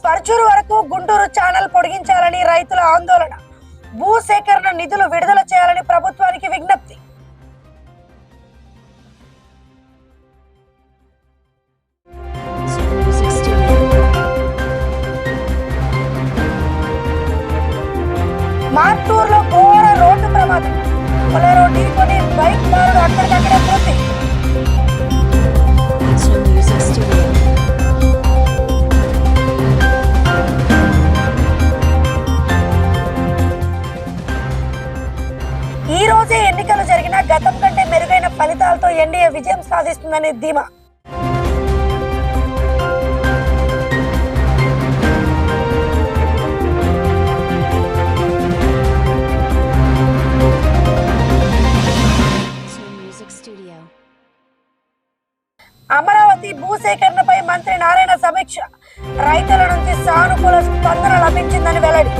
పర్చూరు వరకు గుంటూరు ఛానల్ పొడిగించాలని రైతుల ఆందోళన. భూ సేకరణ నిధులు విడుదల చేయాలని ప్రభుత్వానికి విజ్ఞప్తి. మార్టూరులో ఘోర రోడ్డు ప్రమాదం. బొలెరో ఢీకొని బైక్ దారుడు అక్కడికక్కడే మృతి. ఈ రోజే ఎన్నికలు జరిగిన గతం కంటే మెరుగైన ఫలితాలతో ఎన్డీఏ విజయం సాధిస్తుందని ధీమా. అమరావతి భూసేకరణపై మంత్రి నారాయణ సమీక్ష. రైతుల నుంచి సానుకూల స్పందన లభించిందని వెల్లడి.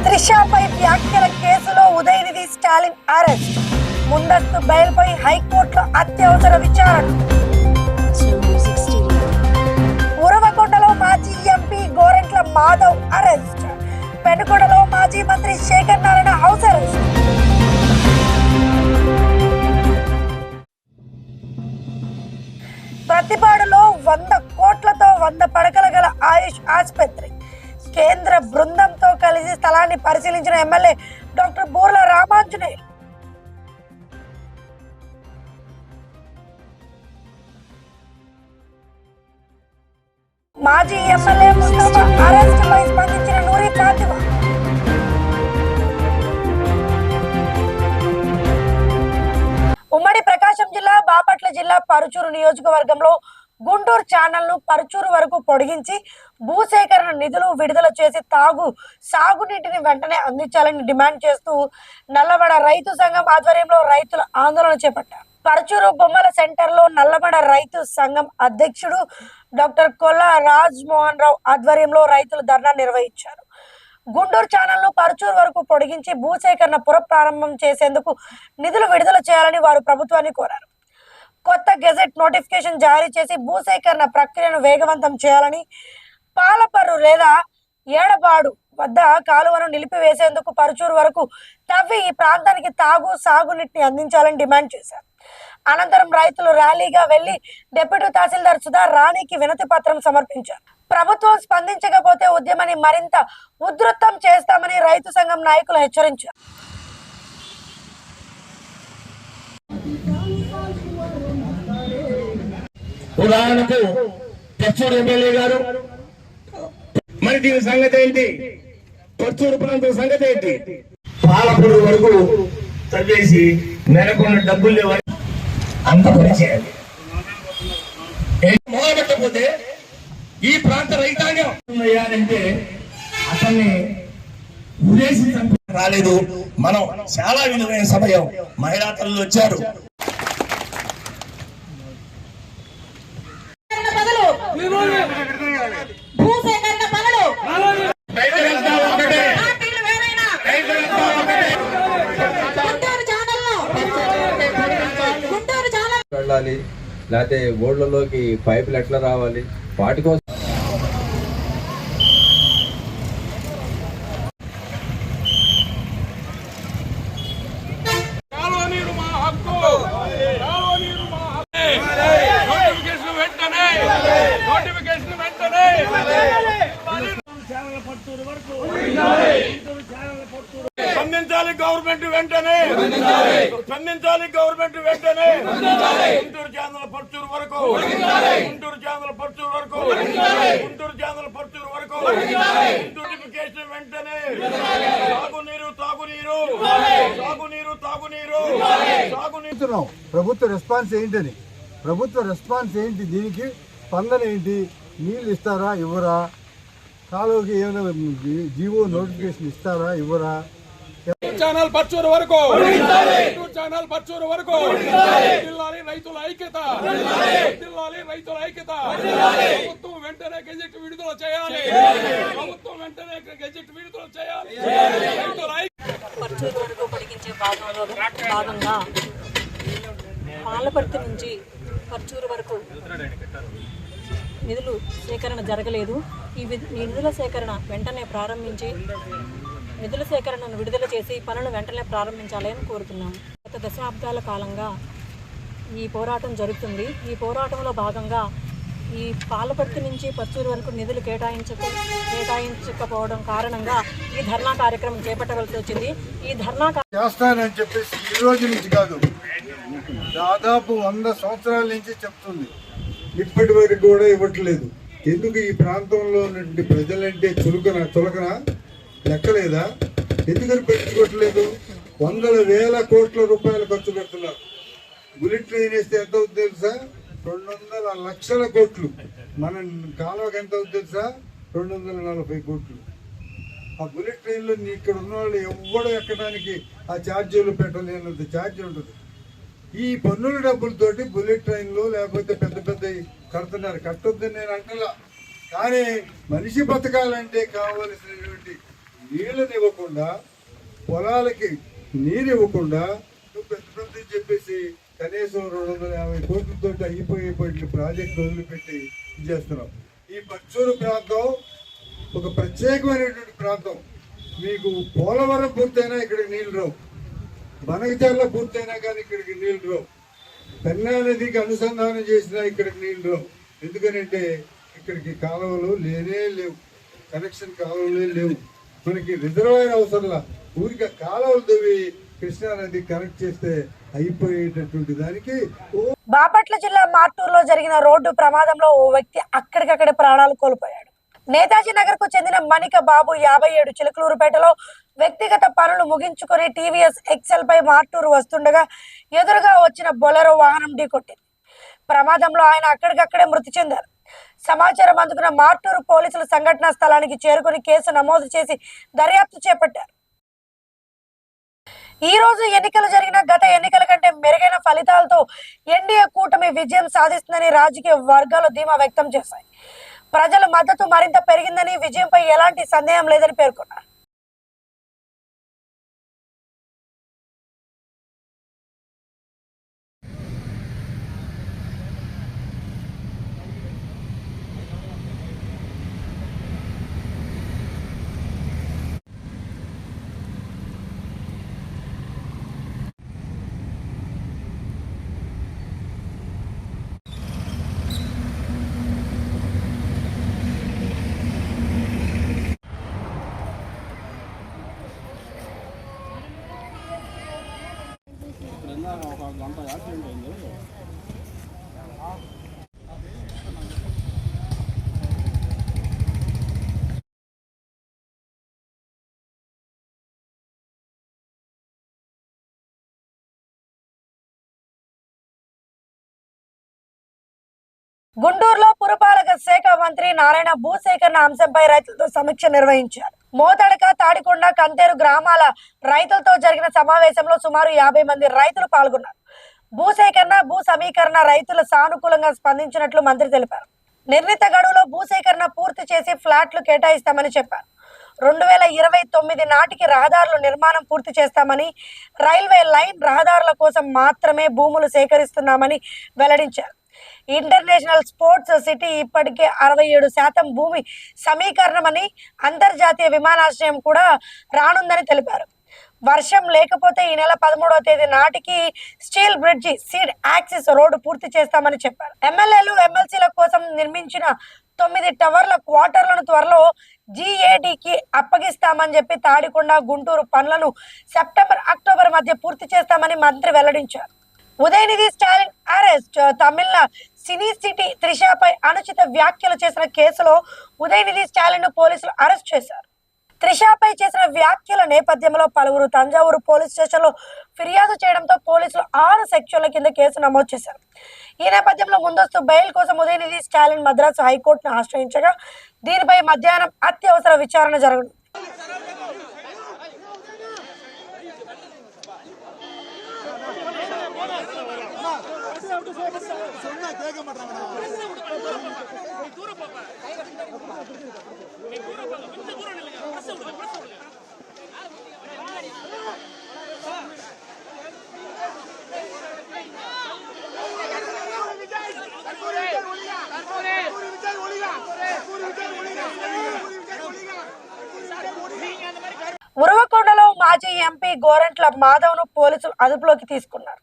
త్రిషాపై వ్యాఖ్యల కేసులో ఉదయనిధి స్టాలిన్ అరెస్ట్. ముందస్తు బెయిల్పై హైకోర్టులో అత్యవసర విచారణ. ఉరవకొండలో మాజీ ఎంపీ గోరెంట్ల మాధవ్ అరెస్ట్. పెనుకొండలో మాజీ మంత్రి శేఖర్ నారాయణ హౌస్ అరెస్ట్. ప్రతిపాడులో 100 కోట్లతో 100 పడకల గల ఆయుష్ ఆసుపత్రి. కేంద్ర బృందంతో కలిసి స్థలాన్ని పరిశీలించిన ఎమ్మెల్యే డాక్టర్ బూర్ల రామాంజనేయులు. మాజీ ఎమ్మెల్యే ముస్తఫా అరెస్ట్ పై స్పందించిన నూరి ఫాతిమా. ఉమ్మడి ప్రకాశం జిల్లా బాపట్ల జిల్లా పరుచూరు నియోజకవర్గంలో గుంటూరు ఛానల్ ను పరుచూరు వరకు పొడిగించి భూసేకరణ నిధులు విడుదల చేసి సాగునీటిని వెంటనే అందించాలని డిమాండ్ చేస్తూ నల్లబడ రైతు సంఘం ఆధ్వర్యంలో రైతుల ఆందోళన చేపట్టారు. పరుచూరు బొమ్మల సెంటర్ లో నల్లబడ రైతు సంఘం అధ్యక్షుడు డాక్టర్ కొల్లా రాజ్మోహన్ రావు ఆధ్వర్యంలో రైతులు ధర్నా నిర్వహించారు. గుంటూరు ఛానల్ ను పరుచూరు వరకు పొడిగించి భూసేకరణ పునఃప్రారంభం చేసేందుకు నిధులు విడుదల చేయాలని వారు ప్రభుత్వాన్ని కోరారు. కొత్త గెజెట్ నోటిఫికేషన్ జారీ చేసి భూసేకరణ ప్రక్రియను వేగవంతం చేయాలని, పాలపర్రు లేదా ఏడబాడు వద్ద కాలువను నిలిపివేసేందుకు పరుచూరు వరకు తవ్వి ఈ ప్రాంతానికి సాగునీటిని అందించాలని డిమాండ్ చేశారు. అనంతరం రైతులు ర్యాలీగా వెళ్లి డిప్యూటీ తహసీల్దార్ సుధా రాణికి వినతి పత్రం సమర్పించారు. ప్రభుత్వం స్పందించకపోతే ఉద్యమాన్ని మరింత ఉధృతం చేస్తామని రైతు సంఘం నాయకులు హెచ్చరించారు. ఉదాహరణకు పర్చూరు ఎమ్మెల్యే గారు మరి దీని సంగతి ఏంటి, పర్చూరు ప్రాంతం సంగతి ఏంటి, పాలపూరు వరకు తవ్వేసి నెలకొన్న డబ్బులు లేవని అంత పని చేయాలి. మొదలుపెట్టకపోతే ఈ ప్రాంత రైతాంగం అంటే అతన్ని ఉదేశి రాలేదు. మనం చాలా విలువైన సమయం మహిళా తల్లులు వచ్చారు. వెళ్ళాలి, లేకపోతే ఓళ్లలోకి పైపులు ఎట్లా రావాలి, వాటి కోసం స్పందించాలి గవర్నమెంట్ వెంటనే, స్పందించాలి గవర్నమెంట్ వెంటనే. గుంటూరు ఛానల్ పర్చూరు వరకు, గుంటూరు ఛానల్ పర్చూరు వరకు, గుంటూరు ఛానల్ పర్చూరు వరకు నోటిఫికేషన్ వెంటనే. సాగునీరు తాగునీరు, సాగునీరు తాగునీరు, సాగునీరు. ప్రభుత్వ రెస్పాన్స్ ఏంటని, ప్రభుత్వ రెస్పాన్స్ ఏంటి, దీనికి స్పందన ఏంటి, నీళ్ళు ఇస్తారా ఇవ్వరా, కాలువకి ఏమైనా జీవో నోటిఫికేషన్ ఇస్తారా ఇవ్వరా. ఛానల్ పర్చూరు వరకు, ఛానల్ పర్చూరు వరకు జిల్లాలి రైతుల ఐక్యత, జిల్లాలి రైతుల ఐక్యత. ప్రభుత్వం వెంటనే గెజెట్ విడుదల చేయాలి, ప్రభుత్వం వెంటనే గెజెట్ విడుదల చేయాలి. రైతుల ఐక్యత. పర్చూరు వరకు పొడిగించే భాగంగా పాలపర్తి నుంచి పర్చూరు వరకు నిధులు సేకరణ జరగలేదు. ఈ నిధుల సేకరణ వెంటనే ప్రారంభించి నిధుల సేకరణను విడుదల చేసి పనులు వెంటనే ప్రారంభించాలని కోరుతున్నాము. గత దశాబ్దాల కాలంగా ఈ పోరాటం జరుగుతుంది. ఈ పోరాటంలో భాగంగా ఈ పాలపర్తి నుంచి పర్చూరు వరకు నిధులు కేటాయించకపోవడం కారణంగా ఈ ధర్నా కార్యక్రమం చేపట్టవలసి వచ్చింది. ఈ ధర్నా చేస్తానని చెప్పేసి ఈ రోజు నుంచి కాదు, దాదాపు 100 సంవత్సరాల నుంచి చెప్తుంది. ఇప్పటి వరకు కూడా ఇవ్వట్లేదు. ఎందుకు? ఈ ప్రాంతంలో నుండి ప్రజలంటే చులకన లెక్కలేదా? ఎందుకని పెట్టుకోవట్లేదు? వందల వేల కోట్ల రూపాయలు ఖర్చు పెడుతున్నారు. బుల్లెట్ ట్రైన్ వేస్తే ఎంత అవుతుంది తెలుసా? 200 లక్షల కోట్లు. మన కాలువకి ఎంత అవుతుంది తెలుసా? 240 కోట్లు. ఆ బుల్లెట్ ట్రైన్లో ఇక్కడ ఉన్న వాళ్ళు ఎవ్వడూ ఎక్కడానికి ఆ ఛార్జీలు పెట్టలేనంత ఛార్జీ ఉంటుంది. ఈ పన్నుల డబ్బులతోటి బుల్లెట్ ట్రైన్లు లేకపోతే పెద్ద పెద్ద కడుతున్నారు. కట్టొద్దని నేను అంటలా, కానీ మనిషి బతకాలంటే కావలసినటువంటి నీళ్ళని ఇవ్వకుండా, పొలాలకి నీరు ఇవ్వకుండా పెద్ద పెద్ద చెప్పేసి కనీసం 250 కోట్లతో అయిపోయేటువంటి ప్రాజెక్టు వదిలిపెట్టి చేస్తున్నాం. ఈ పర్చూరు ప్రాంతం ఒక ప్రత్యేకమైనటువంటి ప్రాంతం. మీకు పోలవరం పూర్తయినా ఇక్కడికి నీళ్ళు రావు, బనకచర్ల పూర్తయినా కానీ ఇక్కడికి నీళ్ళు రావు, పెన్నా నదికి అనుసంధానం చేసినా ఇక్కడికి నీళ్ళు రావు. ఎందుకనంటే ఇక్కడికి కాలువలు లేవు, కనెక్షన్ కాలువలే లేవు. మనకి రిజర్వాయర్ అవసరంలా, ఊరికే కాలువలు తవ్వి కృష్ణానది కనెక్ట్ చేస్తే అయిపోయేటటువంటి దానికి. బాపట్ల జిల్లా మార్టూరులో జరిగిన రోడ్డు ప్రమాదంలో ఓ వ్యక్తి అక్కడికక్కడే ప్రాణాలు కోల్పోయాడు. నేతాజీ నగర్ కు చెందిన మణిక బాబు 57 చిలకలూరుపేటలో వ్యక్తిగత పనులు ముగించుకొని టీవీఎస్ ఎక్సెల్ పై మార్టూరు వస్తుండగా ఎదురుగా వచ్చిన బొలెరో వాహనం ఢీకొట్టింది. ప్రమాదంలో ఆయన అక్కడికక్కడే మృతి చెందారు. సమాచారం అందుకున్న మార్టూరు పోలీసులు సంఘటనా స్థలానికి చేరుకుని కేసు నమోదు చేసి దర్యాప్తు చేపట్టారు. ఈ రోజు ఎన్నికలు జరిగిన గత ఎన్నికల కంటే మెరుగైన ఫలితాలతో ఎన్డీఏ కూటమి విజయం సాధిస్తుందని రాజకీయ వర్గాలు ధీమా వ్యక్తం చేశాయి. ప్రజల మద్దతు మరింత పెరిగిందని, విజయంపై ఎలాంటి సందేహం లేదని పేర్కొన్నారు. గుంటూరులో పురపాలక శాఖ మంత్రి నారాయణ భూసేకరణ అంశంపై రైతులతో సమీక్ష నిర్వహించారు. మోతడక, తాడికొండ, కంతేరు గ్రామాల రైతులతో జరిగిన సమావేశంలో సుమారు 50 మంది రైతులు పాల్గొన్నారు. భూసేకరణ, భూ సమీకరణ రైతుల సానుకూలంగా స్పందించినట్లు మంత్రి తెలిపారు. నిర్ణీత గడువులో భూసేకరణ పూర్తి చేసి ఫ్లాట్లు కేటాయిస్తామని చెప్పారు. 2029 నాటికి రహదారుల నిర్మాణం పూర్తి చేస్తామని, రైల్వే లైన్ రహదారుల కోసం మాత్రమే భూములు సేకరిస్తున్నామని వెల్లడించారు. ఇంటర్నేషనల్ స్పోర్ట్స్ సిటీ ఇప్పటికే 67% భూమి సమీకరణమని, అంతర్జాతీయ విమానాశ్రయం కూడా రానుందని తెలిపారు. వర్షం లేకపోతే ఈ నెల 13వ తేదీ నాటికి steel bridge, seed axis road పూర్తి చేస్తామని చెప్పారు. ఎమ్మెల్యేలు, ఎమ్మెల్సీల కోసం నిర్మించిన 9 టవర్ల క్వార్టర్లను త్వరలో GADకి అప్పగిస్తామని చెప్పి తాడికొండ, గుంటూరు పనులను సెప్టెంబర్, అక్టోబర్ మధ్య పూర్తి చేస్తామని మంత్రి వెల్లడించారు. ఉదయనిధి స్టాలిన్ అరెస్ట్. తమిళ సినీ సిటీ త్రిషపై అనుచిత వ్యాఖ్యలు చేసిన కేసులో ఉదయనిధి స్టాలిన్ ను పోలీసులు అరెస్ట్ చేశారు. త్రిషపై చేసిన వ్యాఖ్యల నేపథ్యంలో పలువురు తంజావూరు పోలీస్ స్టేషన్లో ఫిర్యాదు చేయడంతో పోలీసులు 6 సెక్షన్ల కింద కేసు నమోదు చేశారు. ఈ నేపథ్యంలో ముందస్తు బెయిల్ కోసం ఉదయనిధి స్టాలిన్ మద్రాసు హైకోర్టును ఆశ్రయించగా దీనిపై మధ్యాహ్నం అత్యవసర విచారణ జరగనుంది. ఎంపీ గోరంట్ల మాధవ్ను పోలీసులు అదుపులోకి తీసుకున్నారు.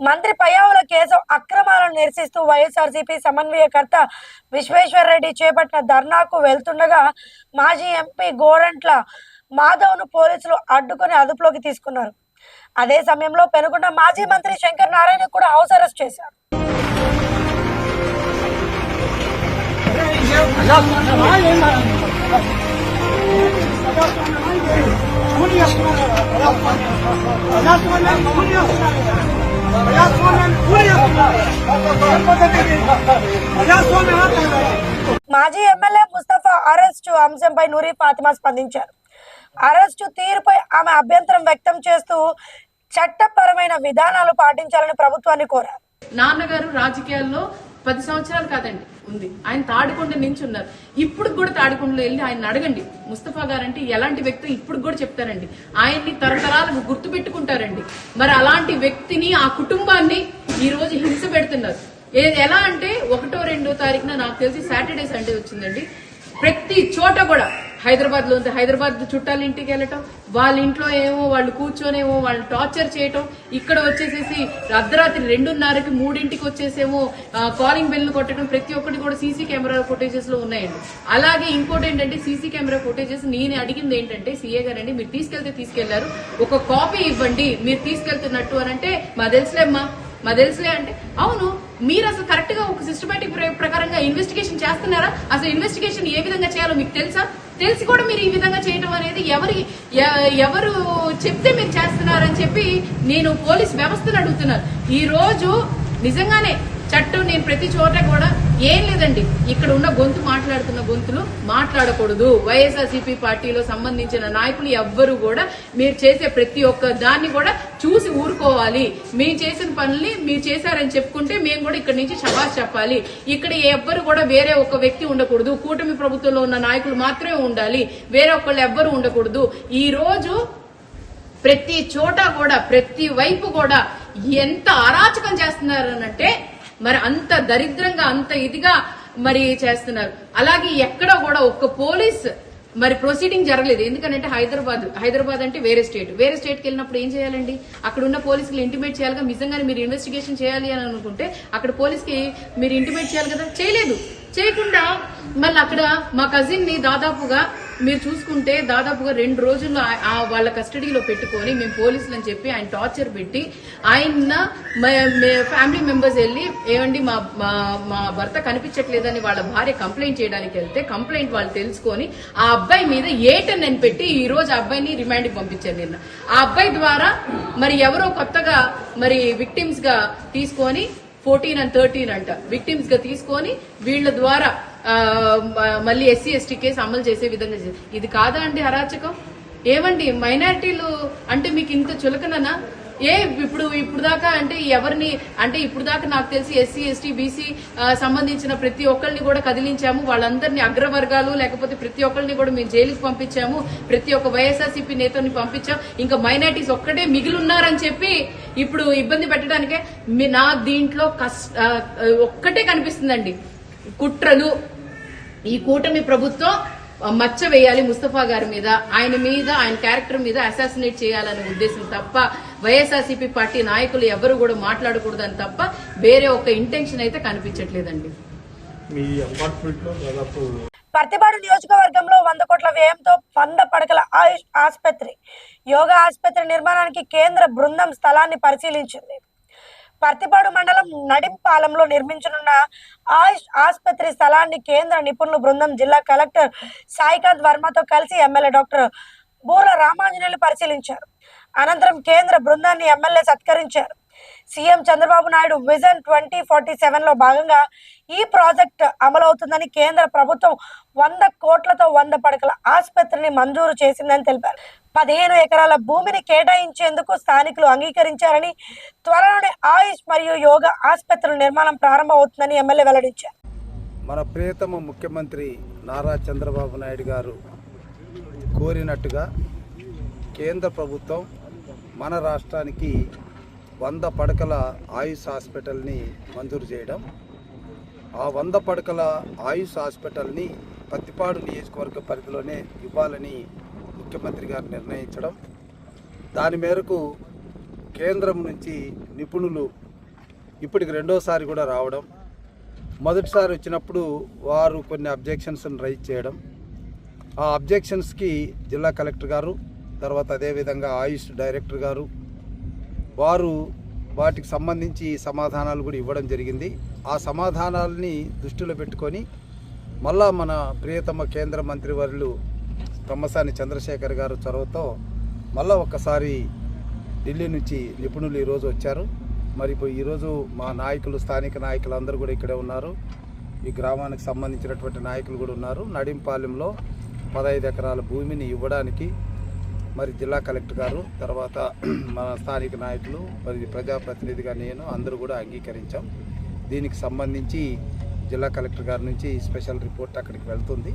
మంత్రి పయ్యావుల కేశవ్ అక్రమాలను నిరసిస్తూ వైఎస్ఆర్సీపీ సమన్వయకర్త విశ్వేశ్వరరెడ్డి చేపట్టిన ధర్నాకు వెళ్తుండగా మాజీ ఎంపీ గోరంట్ల మాధవ్ను పోలీసులు అడ్డుకొని అదుపులోకి తీసుకున్నారు. అదే సమయంలో పెనుగొండ మాజీ మంత్రి శంకర్ నారాయణ కూడా హౌస్ అరెస్ట్ చేశారు. మాజీ ఎమ్మెల్యే ముస్తఫా అరెస్టు అంశంపై నూరి ఫాతిమా స్పందించారు. అరెస్టు తీరుపై ఆమె అభ్యంతరం వ్యక్తం చేస్తూ చట్టపరమైన విధానాలు పాటించాలని ప్రభుత్వాన్ని కోరారు. నాన్నగారు రాజకీయాల్లో 10 సంవత్సరాలు కాదండి ఉంది. ఆయన తాడికొండ నుంచి ఉన్నారు. ఇప్పుడు కూడా తాడికొండలో వెళ్ళి ఆయన అడగండి. ముస్తఫా గారంటే ఎలాంటి వ్యక్తి ఇప్పుడు కూడా చెప్తారండి. ఆయన్ని తరతరాలకు గుర్తు పెట్టుకుంటారండి. మరి అలాంటి వ్యక్తిని, ఆ కుటుంబాన్ని ఈ రోజు హింస పెడుతున్నారు. ఎలా అంటే 1వ 2వ తారీఖున నాకు తెలిసి సాటర్డే సండే వచ్చిందండి. ప్రతి చోట కూడా హైదరాబాద్ లో ఉంది. హైదరాబాద్ చుట్టాల ఇంటికి వెళ్ళటం, వాళ్ళ ఇంట్లో ఏమో వాళ్ళు కూర్చొనేమో వాళ్ళు టార్చర్ చేయటం, ఇక్కడ వచ్చేసేసి అర్ధరాత్రి 2:30కి 3ంటికి వచ్చేసేమో కాలింగ్ బెల్ కొట్టడం, ప్రతి ఒక్కటి కూడా సీసీ కెమెరా ఫుటేజెస్ లో ఉన్నాయండి. అలాగే ఇంకోటి ఏంటంటే సీసీ కెమెరా ఫుటేజెస్ నేను అడిగింది ఏంటంటే సీఏ గారండి, మీరు తీసుకెళ్తే తీసుకెళ్లారు, ఒక కాపీ ఇవ్వండి మీరు తీసుకెళ్తున్నట్టు అని అంటే మా తెలుసులే అంటే అవును మీరు అసలు కరెక్ట్ గా ఒక సిస్టమేటిక్ ప్రకారంగా ఇన్వెస్టిగేషన్ చేస్తున్నారా? అసలు ఇన్వెస్టిగేషన్ ఏ విధంగా చేయాలో మీకు తెలుసా? తెలిసి కూడా మీరు ఈ విధంగా చేయడం అనేది ఎవరు చెప్తే మీరు చేస్తున్నారని చెప్పి నేను పోలీస్ వ్యవస్థను అడుగుతున్నాను. ఈ రోజు నిజంగానే చట్టం నేను ప్రతి చోట కూడా ఏం లేదండి, ఇక్కడ ఉన్న గొంతు మాట్లాడుతున్న గొంతులు మాట్లాడకూడదు. వైఎస్ఆర్సీపీ పార్టీలో సంబంధించిన నాయకులు ఎవ్వరు కూడా మీరు చేసే ప్రతి ఒక్క దాన్ని కూడా చూసి ఊరుకోవాలి. మీరు చేసిన పనుల్ని మీరు చేశారని చెప్పుకుంటే మేము కూడా ఇక్కడ నుంచి శభాష్ చెప్పాలి. ఇక్కడ ఎవ్వరు కూడా వేరే ఒక వ్యక్తి ఉండకూడదు. కూటమి ప్రభుత్వంలో ఉన్న నాయకులు మాత్రమే ఉండాలి, వేరే ఒక్కళ్ళు ఎవ్వరు ఉండకూడదు. ఈ రోజు ప్రతి చోట కూడా ప్రతి వైపు కూడా ఎంత అరాచకం చేస్తున్నారనంటే మరి అంత దరిద్రంగా అంత ఇదిగా మరి చేస్తున్నారు. అలాగే ఎక్కడ కూడా ఒక్క పోలీస్ మరి ప్రొసీడింగ్ జరగలేదు. ఎందుకంటే హైదరాబాద్ అంటే వేరే స్టేట్కి వెళ్ళినప్పుడు ఏం చేయాలండి? అక్కడ ఉన్న పోలీసులు ఇంటిమేట్ చేయాలిగా. నిజంగానే మీరు ఇన్వెస్టిగేషన్ చేయాలి అని అనుకుంటే అక్కడ పోలీస్కి మీరు ఇంటిమేట్ చేయాలి కదా, చేయకుండా మళ్ళీ అక్కడ మా కజిన్ ని దాదాపుగా మీరు చూసుకుంటే దాదాపుగా 2 రోజుల్లో వాళ్ళ కస్టడీలో పెట్టుకొని మేము పోలీసులు అని చెప్పి ఆయన టార్చర్ పెట్టి ఆయన ఫ్యామిలీ మెంబర్స్ వెళ్ళి ఏమండి మా భర్త కనిపించట్లేదని వాళ్ళ భార్య కంప్లైంట్ చేయడానికి వెళ్తే కంప్లైంట్ వాళ్ళు తెలుసుకొని ఆ అబ్బాయి మీద 8 పెట్టి ఈ రోజు ఆ అబ్బాయిని రిమాండ్ కి పంపించారు నిన్న. ఆ అబ్బాయి ద్వారా మరి ఎవరో కొత్తగా మరి విక్టిమ్స్ గా తీసుకొని 14 and 13 అంట విక్టిమ్స్ గా తీసుకొని వీళ్ళ ద్వారా మళ్ళీ SC ST కేసు అమలు చేసే విధంగా ఇది కాదా అండి అరాచకం? ఏమండి మైనారిటీలు అంటే మీకు ఇంత చులకననా? ఇప్పుడు దాకా అంటే ఎవరిని అంటే ఇప్పుడు దాకా నాకు తెలిసి SC ST BC సంబంధించిన ప్రతి ఒక్కరిని కూడా కదిలించాము. వాళ్ళందరినీ అగ్రవర్గాలు లేకపోతే ప్రతి ఒక్కరిని కూడా మేము జైలుకి పంపించాము. ప్రతి ఒక్క వైఎస్ఆర్సీపీ నేతని పంపించాం. ఇంకా మైనారిటీస్ ఒక్కటే మిగిలిన్నారని చెప్పి ఇప్పుడు ఇబ్బంది పెట్టడానికే నా దీంట్లో ఒక్కటే కనిపిస్తుందండి, కుట్రలు. ఈ కూటమి ప్రభుత్వం మచ్చ వేయాలి ముస్తఫా గారి మీద, ఆయన క్యారెక్టర్ మీద అసాసినేట్ చేయాలనే ఉద్దేశం తప్ప వైఎస్ఆర్సీపీ పార్టీ నాయకులు ఎవరు కూడా మాట్లాడకూడదని తప్ప వేరే ఒక ఇంటెన్షన్ అయితే కనిపించట్లేదండి. పర్తిపాడు నియోజకవర్గంలో 100 కోట్ల వ్యయంతో 100 పడకల ఆయుష్ ఆసుపత్రి, యోగా ఆసుపత్రి నిర్మాణానికి కేంద్ర బృందం స్థలాన్ని పరిశీలించింది. పర్తిపాడు మండలం నడింపాలెంలో నిర్మించనున్న ఆయుష్ ఆసుపత్రి స్థలాన్ని కేంద్ర నిపుణుల బృందం జిల్లా కలెక్టర్ సాయికాంత్ వర్మతో కలిసి ఎమ్మెల్యే డాక్టర్ బూర్ల రామాంజనేయులు పరిశీలించారు. అనంతరం కేంద్ర బృందాన్ని ఎమ్మెల్యే సత్కరించారు. సీఎం చంద్రబాబు నాయుడు విజన్ 2047లో భాగంగా ఈ ప్రాజెక్ట్ అమలవుతుందని కేంద్ర ప్రభుత్వం 100 కోట్లతో 100 పడకల ఆసుపత్రిని మంజూరు చేసిందని తెలిపారు. 15 ఎకరాల భూమిని కేటాయించేందుకు స్థానికులు అంగీకరించారని, త్వరలోనే ఆయుష్ మరియు యోగా ఆసుపత్రుల నిర్మాణం ప్రారంభమవుతుందని ఎమ్మెల్యే వెల్లడించారు. మన ప్రియతమ ముఖ్యమంత్రి నారా చంద్రబాబు నాయుడు గారు కోరినట్టుగా కేంద్ర ప్రభుత్వం మన రాష్ట్రానికి 100 పడకల ఆయుష్ హాస్పిటల్ని మంజూరు చేయడం, ఆ 100 పడకల ఆయుష్ హాస్పిటల్ని పత్తిపాడు నియోజకవర్గ పరిధిలోనే ఇవ్వాలని ముఖ్యమంత్రి గారు నిర్ణయించడం, దాని మేరకు కేంద్రం నుంచి నిపుణులు ఇప్పటికి రెండోసారి కూడా రావడం, మొదటిసారి వచ్చినప్పుడు వారు కొన్ని అబ్జెక్షన్స్ని రైజ్ చేయడం, ఆ అబ్జెక్షన్స్కి జిల్లా కలెక్టర్ గారు, తర్వాత అదేవిధంగా ఆయుష్ డైరెక్టర్ గారు వారు వాటికి సంబంధించి సమాధానాలు కూడా ఇవ్వడం జరిగింది. ఆ సమాధానాలని దృష్టిలో పెట్టుకొని మళ్ళా మన ప్రియతమ కేంద్ర మంత్రివర్యులు తమ్మసాని చంద్రశేఖర్ గారు చొరవతో మళ్ళా ఒక్కసారి ఢిల్లీ నుంచి నిపుణులు ఈరోజు వచ్చారు. మరి ఇప్పుడు ఈరోజు మా నాయకులు, స్థానిక నాయకులు అందరూ కూడా ఇక్కడే ఉన్నారు. ఈ గ్రామానికి సంబంధించినటువంటి నాయకులు కూడా ఉన్నారు. నడింపాలెంలో 15 ఎకరాల భూమిని ఇవ్వడానికి మరి జిల్లా కలెక్టర్ గారు, తర్వాత మన స్థానిక నాయకులు, మరి ప్రజాప్రతినిధిగా నేను అందరూ కూడా అంగీకరించాం. దీనికి సంబంధించి జిల్లా కలెక్టర్ గారి నుంచి స్పెషల్ రిపోర్ట్ అక్కడికి వెళ్తుంది.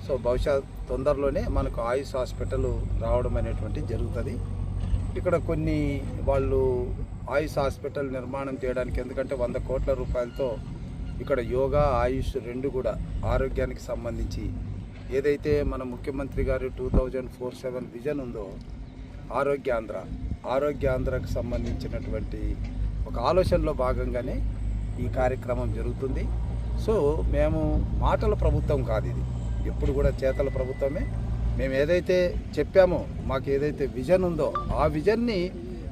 సో బహుశా తొందరలోనే మనకు ఆయుష్ హాస్పిటల్ రావడం అనేటువంటి జరుగుతుంది. ఇక్కడ కొన్ని వాళ్ళు ఆయుష్ హాస్పిటల్ నిర్మాణం చేయడానికి, ఎందుకంటే 100 కోట్ల రూపాయలతో ఇక్కడ యోగా, ఆయుష్ రెండు కూడా ఆరోగ్యానికి సంబంధించి ఏదైతే మన ముఖ్యమంత్రి గారు 2047 విజన్ ఉందో ఆరోగ్యాంధ్రకు సంబంధించినటువంటి ఒక ఆలోచనలో భాగంగానే ఈ కార్యక్రమం జరుగుతుంది. సో మేము మాటల ప్రభుత్వం కాదు, ఇది ఎప్పుడు కూడా చేతల ప్రభుత్వమే. మేము ఏదైతే చెప్పామో, మాకు ఏదైతే విజన్ ఉందో ఆ విజన్ని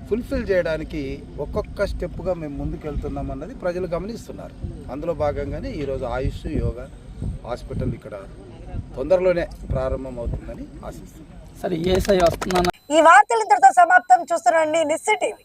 ఫుల్ఫిల్ చేయడానికి ఒక్కొక్క స్టెప్గా మేము ముందుకు వెళ్తున్నాం అన్నది ప్రజలు గమనిస్తున్నారు. అందులో భాగంగానే ఈరోజు ఆయుష్ యోగా హాస్పిటల్ ఇక్కడ తొందరలోనే ప్రారంభం అవుతుందని ఆశిస్తున్నాం. ఈ వార్తలు ఇంతటితో సమాప్తం. చూస్తున్నాండి నిస్సి టీవీ.